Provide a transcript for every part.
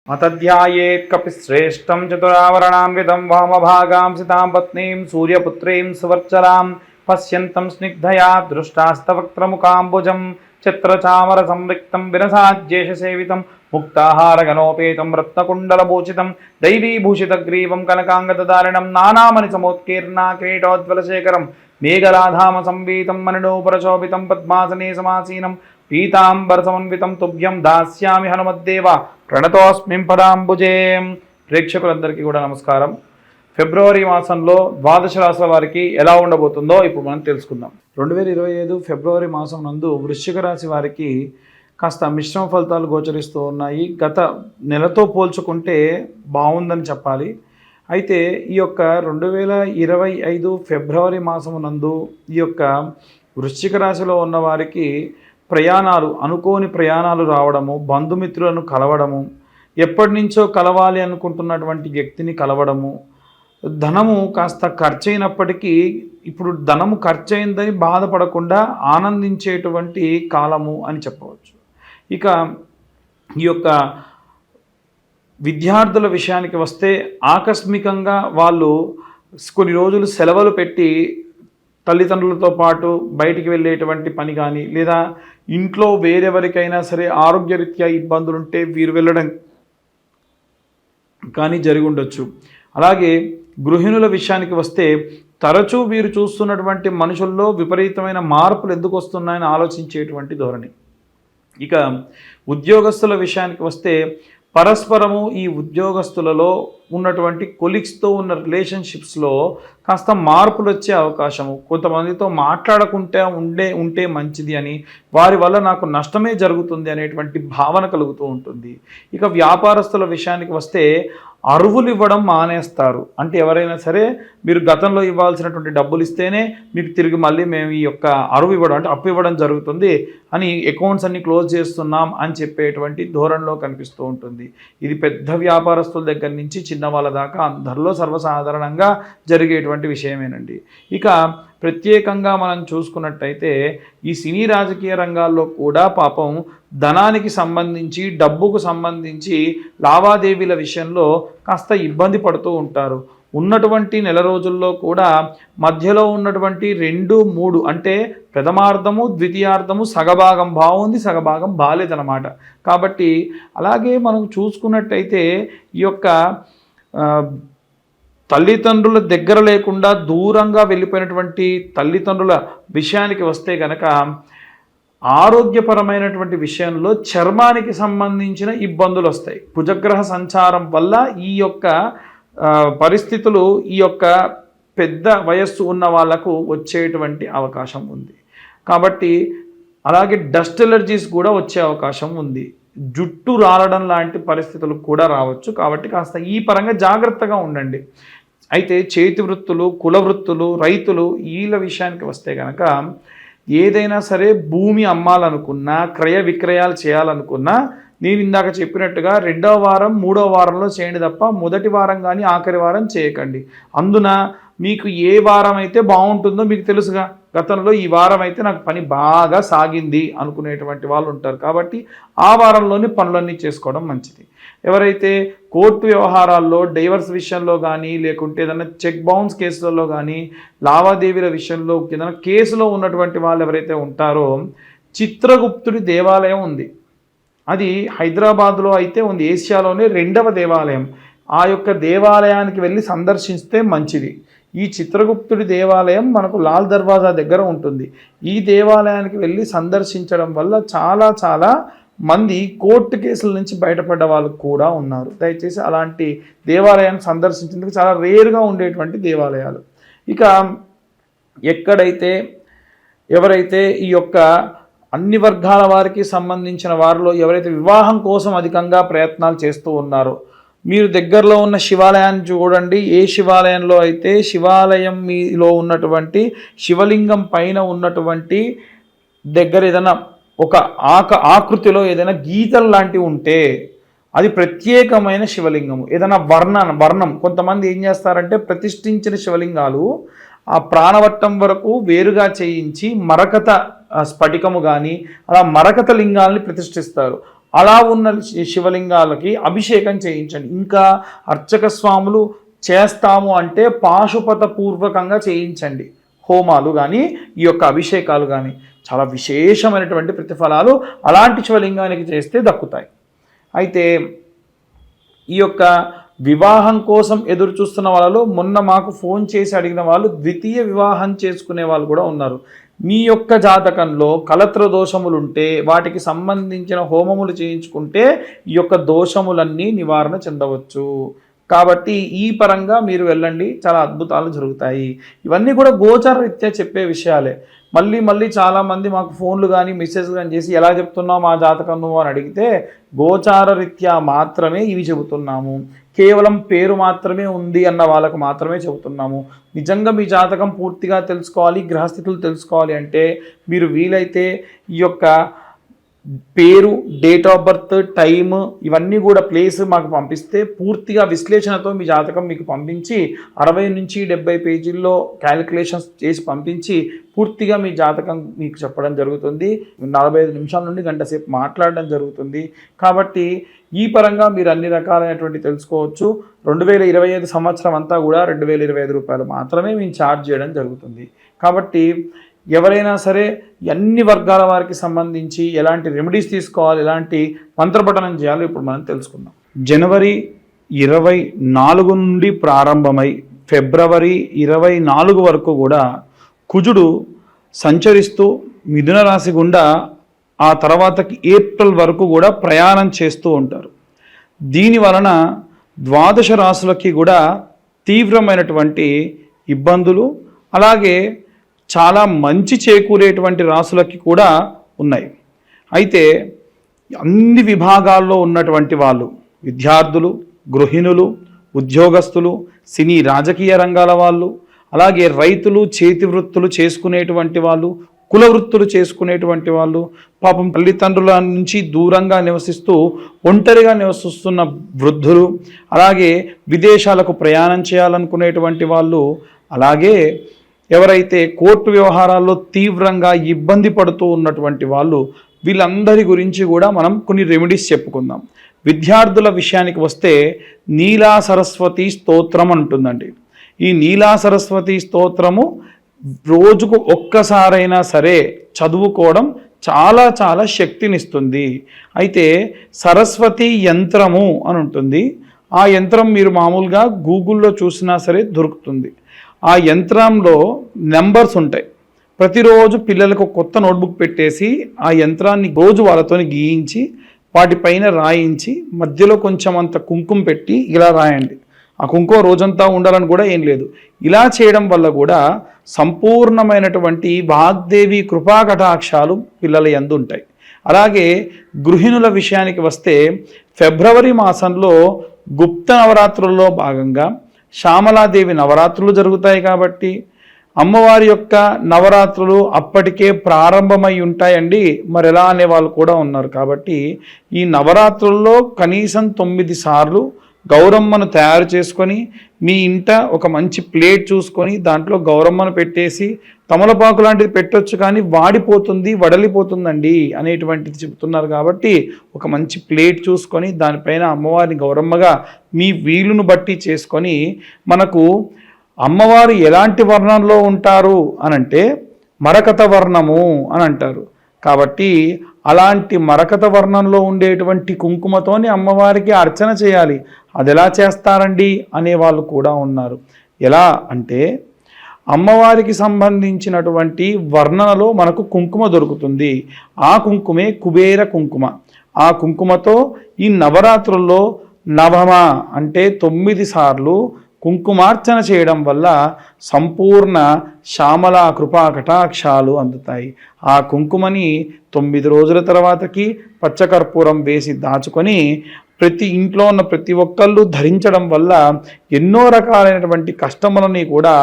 मतध्यायेत् कपिश्रेष्ठं चतुरावरणान्वितं वामभागां सितां पत्नीं सूर्यपुत्रीं सुवर्चलां पश्यन्तं स्निग्धया दृष्टास्तवक्त्रमुकाम्बुजं चित्रचामरसंरिक्तं विरसाज्येषसेवितं मुक्ताहारगणोपेतं रत्नकुण्डलभूषितं दैवीभूषितग्रीवं कनकाङ्गदधारिणं नानामणिसमोत्कीर्णा किरीटोज्ज्वलशेखरं मेघलाधामसंवीतं मणिनूपुरशोभितं पद्मासने समासीनं పీతాంబరసమన్వితం తుభ్యం దాస్యామి హనుమద్దేవ ప్రణతోస్మిం పదాంబుజే. ప్రేక్షకులందరికీ కూడా నమస్కారం. ఫిబ్రవరి మాసంలో ద్వాదశ రాశుల వారికి ఎలా ఉండబోతుందో ఇప్పుడు మనం తెలుసుకుందాం. 2025 ఫిబ్రవరి మాసం నందు వృశ్చిక రాశి వారికి కాస్త మిశ్రమ ఫలితాలు గోచరిస్తూ ఉన్నాయి. గత నెలతో పోల్చుకుంటే బాగుందని చెప్పాలి. అయితే ఈ యొక్క 2025 ఫిబ్రవరి మాసం నందు ఈ యొక్క వృశ్చిక రాశిలో ఉన్న వారికి ప్రయాణాలు, అనుకోని ప్రయాణాలు రావడము, బంధుమిత్రులను కలవడము, ఎప్పటి నుంచో కలవాలి అనుకుంటున్నటువంటి వ్యక్తిని కలవడము, ధనము కాస్త ఖర్చయినప్పటికీ ఇప్పుడు ధనము ఖర్చయిందని బాధపడకుండా ఆనందించేటువంటి కాలము అని చెప్పవచ్చు. ఇక ఈ యొక్క విద్యార్థుల విషయానికి వస్తే ఆకస్మికంగా వాళ్ళు కొన్ని రోజులు సెలవులు పెట్టి తల్లిదండ్రులతో పాటు బయటికి వెళ్ళేటువంటి పని కానీ, లేదా ఇంట్లో వేరెవరికైనా సరే ఆరోగ్యరీత్యా ఇబ్బందులుంటే వీరు వెళ్ళడం కానీ జరిగి ఉండొచ్చు. అలాగే గృహిణుల విషయానికి వస్తే తరచూ వీరు చూస్తున్నటువంటి మనుషుల్లో విపరీతమైన మార్పులు ఎందుకు వస్తున్నాయని ఆలోచించేటువంటి ధోరణి. ఇక ఉద్యోగస్తుల విషయానికి వస్తే పరస్పరము ఈ ఉద్యోగస్తులలో ఉన్నటువంటి కొలీగ్స్తో ఉన్న రిలేషన్షిప్స్లో కాస్త మార్పులు వచ్చే అవకాశము, కొంతమందితో మాట్లాడకుంటే ఉంటే మంచిది అని, వారి వల్ల నాకు నష్టమే జరుగుతుంది అనేటువంటి భావన కలుగుతూ ఉంటుంది. ఇక వ్యాపారస్తుల విషయానికి వస్తే అరువులు ఇవ్వడం మానేస్తారు. అంటే ఎవరైనా సరే మీరు గతంలో ఇవ్వాల్సినటువంటి డబ్బులు ఇస్తేనే మీకు తిరిగి మళ్ళీ మేము ఈ యొక్క అరువు ఇవ్వడం, అంటే అప్పు ఇవ్వడం జరుగుతుంది అని, అకౌంట్స్ అన్ని క్లోజ్ చేస్తున్నాం అని చెప్పేటువంటి ధోరణిలో కనిపిస్తూ ఉంటుంది. ఇది పెద్ద వ్యాపారస్తుల దగ్గర నుంచి చిన్న వాళ్ళ దాకా అందరిలో సర్వసాధారణంగా జరిగేటువంటి విషయమేనండి. ఇక ప్రత్యేకంగా మనం చూసుకున్నట్టయితే ఈ సినీ రాజకీయ రంగాల్లో కూడా పాపం ధనానికి సంబంధించి, డబ్బుకు సంబంధించి లావాదేవీల విషయంలో కాస్త ఇబ్బంది పడుతూ ఉంటారు. ఉన్నటువంటి నెల రోజుల్లో కూడా మధ్యలో ఉన్నటువంటి 2, 3 అంటే ప్రథమార్థము, ద్వితీయార్థము సగభాగం బాగుంది, సగభాగం బాలేదన్నమాట. కాబట్టి అలాగే మనం చూసుకున్నట్టయితే ఈ యొక్క తల్లిదండ్రుల దగ్గర లేకుండా దూరంగా వెళ్ళిపోయినటువంటి తల్లిదండ్రుల విషయానికి వస్తే కనుక ఆరోగ్యపరమైనటువంటి విషయంలో చర్మానికి సంబంధించిన ఇబ్బందులు వస్తాయి. కుజగ్రహ సంచారం వల్ల ఈ యొక్క పరిస్థితులు ఈ యొక్క పెద్ద వయస్సు ఉన్న వాళ్లకు వచ్చేటువంటి అవకాశం ఉంది. కాబట్టి అలాగే డస్ట్ ఎలర్జీస్ కూడా వచ్చే అవకాశం ఉంది. జుట్టు రాలడం లాంటి పరిస్థితులు కూడా రావచ్చు. కాబట్టి కాస్త ఈ పరంగా జాగ్రత్తగా ఉండండి. అయితే చేతి వృత్తులు, కుల వృత్తులు, రైతులు వీళ్ళ విషయానికి వస్తే కనుక ఏదైనా సరే భూమి అమ్మాలనుకున్నా, క్రయ విక్రయాలు చేయాలనుకున్నా నేను ఇందాక చెప్పినట్టుగా 2వ వారం 3వ వారంలో చేయండి తప్ప మొదటి వారం కానీ ఆఖరి వారం చేయకండి. అందున మీకు ఏ వారం అయితే బాగుంటుందో మీకు తెలుసుగా, గతంలో ఈ వారం అయితే నాకు పని బాగా సాగింది అనుకునేటువంటి వాళ్ళు ఉంటారు. కాబట్టి ఆ వారంలోని పనులన్నీ చేసుకోవడం మంచిది. ఎవరైతే కోర్టు వ్యవహారాల్లో, డైవర్స్ విషయంలో కానీ, లేకుంటే ఏదైనా చెక్ బౌన్స్ కేసులలో కానీ, లావాదేవీల విషయంలో ఏదైనా కేసులో ఉన్నటువంటి వాళ్ళు ఎవరైతే ఉంటారో, చిత్రగుప్తుడి దేవాలయం ఉంది. అది హైదరాబాద్లో అయితే ఉంది, ఏషియాలోనే 2వ దేవాలయం. ఆ యొక్క దేవాలయానికి వెళ్ళి సందర్శిస్తే మంచిది. ఈ చిత్రగుప్తుడి దేవాలయం మనకు లాల్ దర్వాజా దగ్గర ఉంటుంది. ఈ దేవాలయానికి వెళ్ళి సందర్శించడం వల్ల చాలా చాలా మంది కోర్టు కేసుల నుంచి బయటపడ్డ వాళ్ళు కూడా ఉన్నారు. దయచేసి అలాంటి దేవాలయాన్ని సందర్శించేందుకు చాలా రేరుగా ఉండేటువంటి దేవాలయాలు. ఇక ఎక్కడైతే ఎవరైతే ఈ యొక్క అన్ని వర్గాల వారికి సంబంధించిన వారిలో ఎవరైతే వివాహం కోసం అధికంగా ప్రయత్నాలు చేస్తూ ఉన్నారో, మీరు దగ్గరలో ఉన్న శివాలయాన్ని చూడండి. ఏ శివాలయంలో అయితే శివాలయం మీలో ఉన్నటువంటి శివలింగం పైన ఉన్నటువంటి దగ్గర ఏదైనా ఒక ఆకృతిలో ఏదైనా గీతలు లాంటివి ఉంటే అది ప్రత్యేకమైన శివలింగము. ఏదైనా వర్ణం కొంతమంది ఏం చేస్తారంటే ప్రతిష్ఠించిన శివలింగాలు ఆ ప్రాణవట్టం వరకు వేరుగా చేయించి మరకత స్ఫటికము కానీ అలా మరకత లింగాల్ని ప్రతిష్ఠిస్తారు. అలా ఉన్న శివలింగాలకి అభిషేకం చేయించండి. ఇంకా అర్చక స్వాములు చేస్తాము అంటే పాశుపత పూర్వకంగా చేయించండి. హోమాలు కానీ ఈ యొక్క అభిషేకాలు కానీ చాలా విశేషమైనటువంటి ప్రతిఫలాలు అలాంటి శివలింగానికి చేస్తే దక్కుతాయి. అయితే ఈ యొక్క వివాహం కోసం ఎదురు చూస్తున్న వాళ్ళలో మొన్న మాకు ఫోన్ చేసి అడిగిన వాళ్ళు ద్వితీయ వివాహం చేసుకునే వాళ్ళు కూడా ఉన్నారు. మీ యొక్క జాతకంలో కలత్ర దోషములు ఉంటే వాటికి సంబంధించిన హోమములు చేయించుకుంటే ఈ యొక్క దోషములన్నీ నివారణ చెందవచ్చు. కాబట్టి ఈ పరంగా మీరు వెళ్ళండి, చాలా అద్భుతాలు జరుగుతాయి. ఇవన్నీ కూడా గోచార రీత్యా చెప్పే విషయాలే. మళ్ళీ చాలామంది మాకు ఫోన్లు కానీ మెసేజ్లు కానీ చేసి ఎలా చెప్తున్నావు మా జాతకం నువ్వు అని అడిగితే గోచార రీత్యా మాత్రమే ఇవి చెబుతున్నాము, కేవలం పేరు మాత్రమే ఉంది అన్న వాళ్ళకు మాత్రమే చెబుతున్నాము. నిజంగా మీ జాతకం పూర్తిగా తెలుసుకోవాలి, గ్రహస్థితులు తెలుసుకోవాలి అంటే మీరు వీలైతే ఈ యొక్క పేరు, డేట్ ఆఫ్ బర్త్, టైమ్, ఇవన్నీ కూడా ప్లేస్ మాకు పంపిస్తే పూర్తిగా విశ్లేషణతో మీ జాతకం మీకు పంపించి 60 నుంచి 70 పేజీల్లో క్యాలిక్యులేషన్స్ చేసి పంపించి పూర్తిగా మీ జాతకం మీకు చెప్పడం జరుగుతుంది. 45 నిమిషాల నుండి గంట సేపు మాట్లాడడం జరుగుతుంది. కాబట్టి ఈ పరంగా మీరు అన్ని రకాలైనటువంటి తెలుసుకోవచ్చు. 2025 సంవత్సరం అంతా కూడా 2025 రూపాయలు మాత్రమే మేము ఛార్జ్ చేయడం జరుగుతుంది. కాబట్టి ఎవరైనా సరే అన్ని వర్గాల వారికి సంబంధించి ఎలాంటి రెమెడీస్ తీసుకోవాలి, ఎలాంటి మంత్రపఠనం చేయాలో ఇప్పుడు మనం తెలుసుకుందాం. జనవరి 24 నుండి ప్రారంభమై ఫిబ్రవరి 24 వరకు కూడా కుజుడు సంచరిస్తూ మిథున రాశి గుండా ఆ తర్వాతకి ఏప్రిల్ వరకు కూడా ప్రయాణం చేస్తూ ఉంటారు. దీని వలన ద్వాదశ రాశులకి కూడా తీవ్రమైనటువంటి ఇబ్బందులు, అలాగే చాలా మంచి చేకూరేటువంటి రాశులకి కూడా ఉన్నాయి. అయితే అన్ని విభాగాల్లో ఉన్నటువంటి వాళ్ళు, విద్యార్థులు, గృహిణులు, ఉద్యోగస్తులు, సినీ రాజకీయ రంగాల వాళ్ళు, అలాగే రైతులు, చేతి వృత్తులు చేసుకునేటువంటి వాళ్ళు, కుల వృత్తులు చేసుకునేటువంటి వాళ్ళు, పాపం తల్లిదండ్రుల నుంచి దూరంగా నివసిస్తూ ఒంటరిగా నివసిస్తున్న వృద్ధులు, అలాగే విదేశాలకు ప్రయాణం చేయాలనుకునేటువంటి వాళ్ళు, అలాగే ఎవరైతే కోర్టు వ్యవహారాల్లో తీవ్రంగా ఇబ్బంది పడుతూ ఉన్నటువంటి వాళ్ళు, వీళ్ళందరి గురించి కూడా మనం కొన్ని రెమెడీస్ చెప్పుకుందాం. విద్యార్థుల విషయానికి వస్తే నీలా సరస్వతి స్తోత్రం అంటుందండి. ఈ నీలా సరస్వతి స్తోత్రము రోజుకు ఒక్కసారైనా సరే చదువుకోవడం చాలా చాలా శక్తినిస్తుంది. అయితే సరస్వతి యంత్రము అని ఉంటుంది. ఆ యంత్రం మీరు మామూలుగా గూగుల్లో చూసినా సరే దొరుకుతుంది. ఆ యంత్రంలో నెంబర్స్ ఉంటాయి. ప్రతిరోజు పిల్లలకు కొత్త నోట్బుక్ పెట్టేసి ఆ యంత్రాన్ని రోజు వాళ్ళతో గీయించి వాటిపైన రాయించి మధ్యలో కొంచెం అంత కుంకుమ పెట్టి ఇలా రాయండి. ఆ కుంకుమ రోజంతా ఉండాలని కూడా ఏం లేదు. ఇలా చేయడం వల్ల కూడా సంపూర్ణమైనటువంటి వాగ్దేవి కృపా కటాక్షాలు పిల్లల యందు ఉంటాయి. అలాగే గృహిణుల విషయానికి వస్తే ఫిబ్రవరి మాసంలో గుప్త నవరాత్రుల్లో భాగంగా శ్యామలాదేవి నవరాత్రులు జరుగుతాయి. కాబట్టి అమ్మవారి యొక్క నవరాత్రులు అప్పటికే ప్రారంభమై ఉంటాయండి. మరి ఎలా అనే వాళ్ళు కూడా ఉన్నారు. కాబట్టి ఈ నవరాత్రుల్లో కనీసం 9 సార్లు గౌరమ్మను తయారు చేసుకొని మీ ఇంట ఒక మంచి ప్లేట్ చూసుకొని దాంట్లో గౌరమ్మను పెట్టేసి, తమలపాకు లాంటిది పెట్టొచ్చు కానీ వాడిపోతుంది, వడలిపోతుందండి అనేటువంటిది చెబుతున్నారు. కాబట్టి ఒక మంచి ప్లేట్ చూసుకొని దానిపైన అమ్మవారిని గౌరమ్మగా మీ వీలును బట్టి చేసుకొని, మనకు అమ్మవారు ఎలాంటి వర్ణంలో ఉంటారు అనంటే మరకత వర్ణము అని అంటారు. కాబట్టి అలాంటి మరకత వర్ణంలో ఉండేటువంటి కుంకుమతోని అమ్మవారికి అర్చన చేయాలి. అది ఎలా చేస్తారండి అనేవాళ్ళు కూడా ఉన్నారు. ఎలా అంటే అమ్మవారికి సంబంధించినటువంటి వర్ణనలో మనకు కుంకుమ దొరుకుతుంది. ఆ కుంకుమే కుబేర కుంకుమ. ఆ కుంకుమతో ఈ నవరాత్రుల్లో నవమ అంటే 9 సార్లు కుంకుమార్చన చేయడం వల్ల సంపూర్ణ శ్యామల కృపా కటాక్షాలు అందుతాయి. ఆ కుంకుమని 9 రోజుల తర్వాతకి పచ్చకర్పూరం వేసి దాచుకొని ప్రతి ఇంట్లో ఉన్న ప్రతి ఒక్కళ్ళు ధరించడం వల్ల ఎన్నో రకాలైనటువంటి కష్టములని కూడా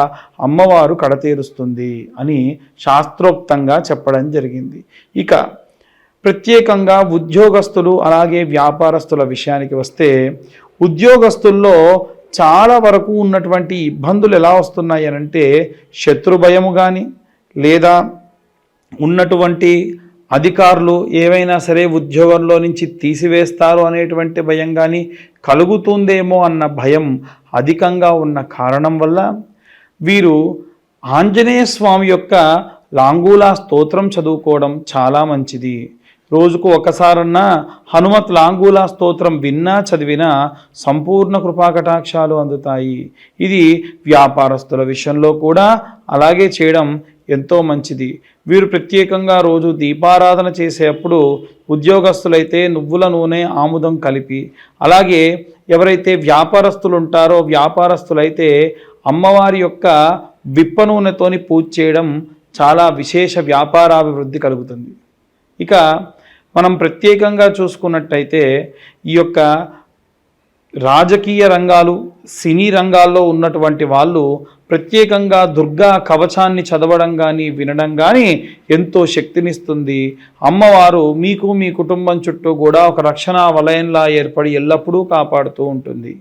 అమ్మవారు కడతీరుస్తుంది అని శాస్త్రోక్తంగా చెప్పడం జరిగింది. ఇక ప్రత్యేకంగా ఉద్యోగస్తులు అలాగే వ్యాపారస్తుల విషయానికి వస్తే ఉద్యోగస్తుల్లో చాలా వరకు ఉన్నటువంటి ఇబ్బందులు ఎలా వస్తున్నాయి అనంటే శత్రు భయము కానీ లేదా ఉన్నటువంటి అధికారులు ఏవైనా సరే ఉద్యోగంలో నుంచి తీసివేస్తారు అనేటువంటి భయం కానీ కలుగుతుందేమో అన్న భయం అధికంగా ఉన్న కారణం వల్ల వీరు ఆంజనేయ స్వామి యొక్క లాంగూలా స్తోత్రం చదువుకోవడం చాలా మంచిది. రోజుకు ఒకసారన్నా హనుమత్ లాంగూలా స్తోత్రం విన్నా చదివినా సంపూర్ణ కృపాకటాక్షాలు అందుతాయి. ఇది వ్యాపారస్తుల విషయంలో కూడా అలాగే చేయడం ఎంతో మంచిది. వీరు ప్రత్యేకంగా రోజు దీపారాధన చేసేటప్పుడు ఉద్యోగస్తులైతే నువ్వుల నూనె ఆముదం కలిపి, అలాగే ఎవరైతే వ్యాపారస్తులు ఉంటారో వ్యాపారస్తులైతే అమ్మవారి యొక్క విప్ప నూనెతోని పూజ చేయడం చాలా విశేష వ్యాపారాభివృద్ధి కలుగుతుంది. ఇక మనం ప్రత్యేకంగా చూసుకున్నట్టయితే ఈ యొక్క రాజకీయ రంగాలు, సినీ రంగాల్లో ఉన్నటువంటి వాళ్ళు ప్రత్యేకంగా దుర్గా కవచాన్ని చదవడం కానీ వినడం కానీ ఎంతో శక్తినిస్తుంది. అమ్మవారు మీకు మీ కుటుంబం చుట్టూ కూడా ఒక రక్షణ వలయంలా ఏర్పడి ఎల్లప్పుడూ కాపాడుతూ ఉంటుంది.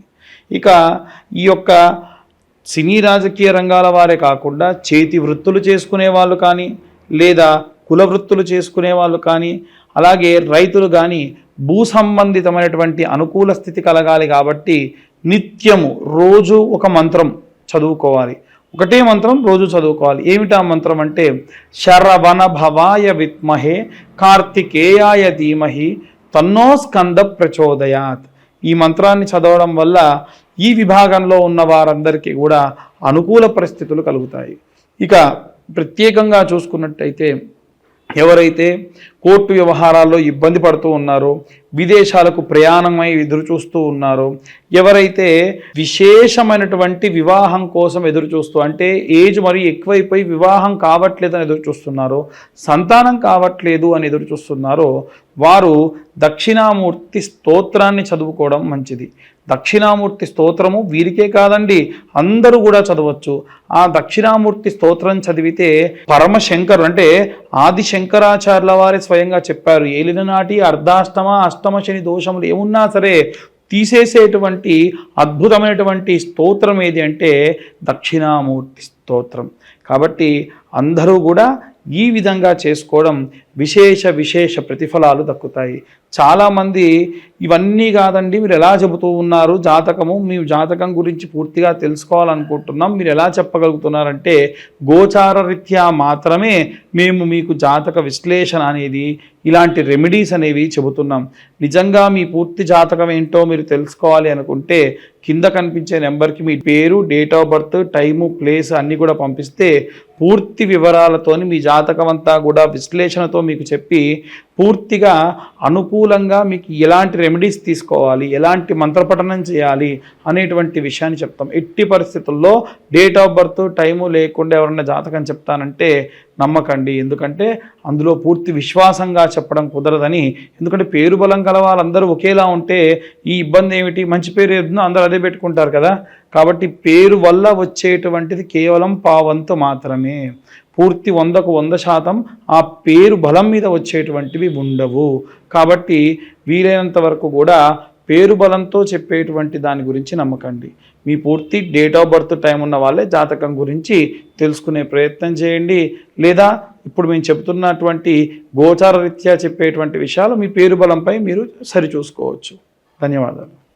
ఇక ఈ యొక్క సినీ రాజకీయ రంగాల వారే కాకుండా చేతి వృత్తులు చేసుకునే వాళ్ళు కానీ, లేదా కుల వృత్తులు చేసుకునే వాళ్ళు కానీ, అలాగే రైతులు కానీ భూ సంబంధితమైనటువంటి అనుకూల స్థితి కలగాలి కాబట్టి నిత్యము రోజు ఒక మంత్రం చదువుకోవాలి. ఒకటే మంత్రం రోజు చదువుకోవాలి. ఏమిటా మంత్రం అంటే శరవణ భవాయ విద్మహే కార్తికేయాయ ధీమహి తన్నో స్కంద ప్రచోదయాత్. ఈ మంత్రాన్ని చదవడం వల్ల ఈ విభాగంలో ఉన్న వారందరికీ కూడా అనుకూల పరిస్థితులు కలుగుతాయి. ఇక ప్రత్యేకంగా చూసుకున్నట్టయితే ఎవరైతే కోర్టు వ్యవహారాల్లో ఇబ్బంది పడుతూ ఉన్నారో, విదేశాలకు ప్రయాణమై ఎదురు చూస్తూ ఉన్నారో, ఎవరైతే విశేషమైనటువంటి వివాహం కోసం ఎదురు చూస్తూ, అంటే ఏజ్ మరీ ఎక్కువైపోయి వివాహం కావట్లేదు అని ఎదురు చూస్తున్నారో, సంతానం కావట్లేదు అని ఎదురు చూస్తున్నారో వారు దక్షిణామూర్తి స్తోత్రాన్ని చదువుకోవడం మంచిది. దక్షిణామూర్తి స్తోత్రము వీరికే కాదండి, అందరూ కూడా చదవచ్చు. ఆ దక్షిణామూర్తి స్తోత్రం చదివితే పరమశంకరు అంటే ఆది శంకరాచార్యుల వారి స్వయంగా చెప్పారు, ఏలిన నాటి అర్ధాష్టమ అష్టమ శని దోషములు ఏమున్నా సరే తీసేసేటువంటి అద్భుతమైనటువంటి స్తోత్రం ఏది అంటే దక్షిణామూర్తి స్తోత్రం. కాబట్టి అందరూ కూడా ఈ విధంగా చేసుకోవడం విశేష ప్రతిఫలాలు దక్కుతాయి. చాలామంది ఇవన్నీ కాదండి మీరు ఎలా చెబుతూ ఉన్నారు జాతకము, మీ జాతకం గురించి పూర్తిగా తెలుసుకోవాలనుకుంటున్నాం, మీరు ఎలా చెప్పగలుగుతున్నారంటే గోచార రీత్యా మాత్రమే మేము మీకు జాతక విశ్లేషణ అనేది ఇలాంటి రెమెడీస్ అనేవి చెబుతున్నాం. నిజంగా మీ పూర్తి జాతకం ఏంటో మీరు తెలుసుకోవాలి అనుకుంటే కింద కనిపించే నెంబర్కి మీ పేరు, date of birth, time, place అన్నీ కూడా పంపిస్తే పూర్తి వివరాలతోని మీ జాతకం అంతా కూడా విశ్లేషణతో మీకు చెప్పి పూర్తిగా అనుకూలంగా మీకు ఎలాంటి రెమెడీస్ తీసుకోవాలి, ఎలాంటి మంత్రపఠనం చేయాలి అనేటువంటి విషయాన్ని చెప్తాం. ఎట్టి పరిస్థితుల్లో డేట్ ఆఫ్ బర్త్ టైము లేకుండా ఎవరన్నా జాతకం చెప్తానంటే నమ్మకండి. ఎందుకంటే అందులో పూర్తి విశ్వాసంగా చెప్పడం కుదరదని. ఎందుకంటే పేరు బలం గల వాళ్ళందరూ ఒకేలా ఉంటే ఈ ఇబ్బంది ఏమిటి, మంచి పేరు ఏదో అందరూ అదే పెట్టుకుంటారు కదా. కాబట్టి పేరు వల్ల వచ్చేటువంటిది కేవలం పావంతు మాత్రమే. పూర్తి 100కు 100% ఆ పేరు బలం మీద వచ్చేటువంటివి ఉండవు. కాబట్టి వీలైనంత వరకు కూడా పేరు బలంతో చెప్పేటువంటి దాని గురించి నమ్మకండి. మీ పూర్తి డేట్ ఆఫ్ బర్త్ టైం ఉన్న వాళ్ళే జాతకం గురించి తెలుసుకునే ప్రయత్నం చేయండి. లేదా ఇప్పుడు మేము చెబుతున్నటువంటి గోచార రీత్యా చెప్పేటువంటి విషయాలు మీ పేరు బలంపై మీరు సరిచూసుకోవచ్చు. ధన్యవాదాలు.